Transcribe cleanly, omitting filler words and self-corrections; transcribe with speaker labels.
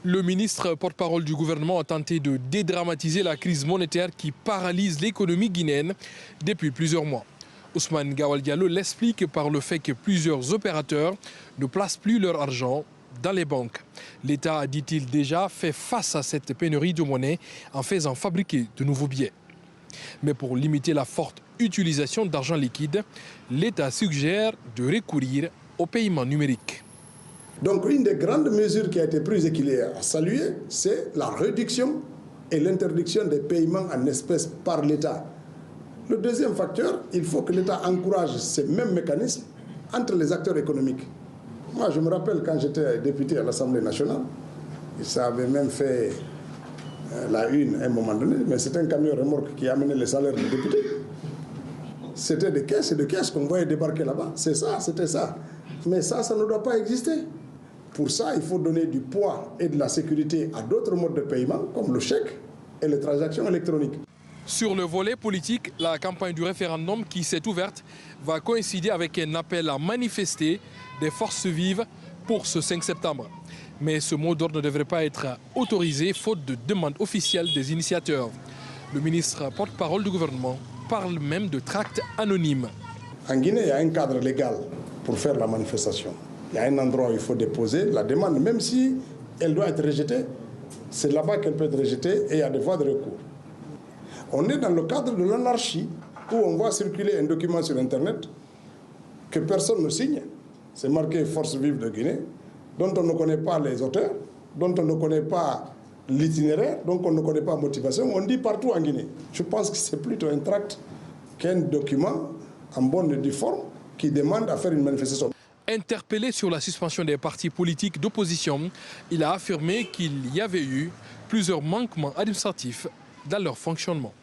Speaker 1: Le ministre porte-parole du gouvernement a tenté de dédramatiser la crise monétaire qui paralyse l'économie guinéenne depuis plusieurs mois. Ousmane Gawal Diallo l'explique par le fait que plusieurs opérateurs ne placent plus leur argent dans les banques. L'État a, dit-il, déjà fait face à cette pénurie de monnaie en faisant fabriquer de nouveaux billets. Mais pour limiter la forte utilisation d'argent liquide, l'État suggère de recourir au paiement numérique.
Speaker 2: Donc une des grandes mesures qui a été prise et qu'il est à saluer, c'est la réduction et l'interdiction des paiements en espèces par l'État. Le deuxième facteur, il faut que l'État encourage ces mêmes mécanismes entre les acteurs économiques. Moi, je me rappelle quand j'étais député à l'Assemblée nationale, ça avait même fait la une à un moment donné, mais c'était un camion remorque qui amenait les salaires des députés. C'était des caisses et des caisses qu'on voyait débarquer là-bas. C'est ça, c'était ça. Mais ça ne doit pas exister. Pour ça, il faut donner du poids et de la sécurité à d'autres modes de paiement, comme le chèque et les transactions électroniques.
Speaker 1: Sur le volet politique, la campagne du référendum qui s'est ouverte va coïncider avec un appel à manifester des forces vives pour ce 5 septembre. Mais ce mot d'ordre ne devrait pas être autorisé faute de demande officielle des initiateurs. Le ministre porte-parole du gouvernement parle même de tracts anonymes.
Speaker 2: En Guinée, il y a un cadre légal pour faire la manifestation. Il y a un endroit où il faut déposer la demande, même si elle doit être rejetée. C'est là-bas qu'elle peut être rejetée et il y a des voies de recours. On est dans le cadre de l'anarchie où on voit circuler un document sur Internet que personne ne signe. C'est marqué Force vive de Guinée, dont on ne connaît pas les auteurs, dont on ne connaît pas l'itinéraire, donc on ne connaît pas la motivation. On dit partout en Guinée. Je pense que c'est plutôt un tract qu'un document en bonne et due forme qui demande à faire une manifestation.
Speaker 1: Interpellé sur la suspension des partis politiques d'opposition, il a affirmé qu'il y avait eu plusieurs manquements administratifs dans leur fonctionnement.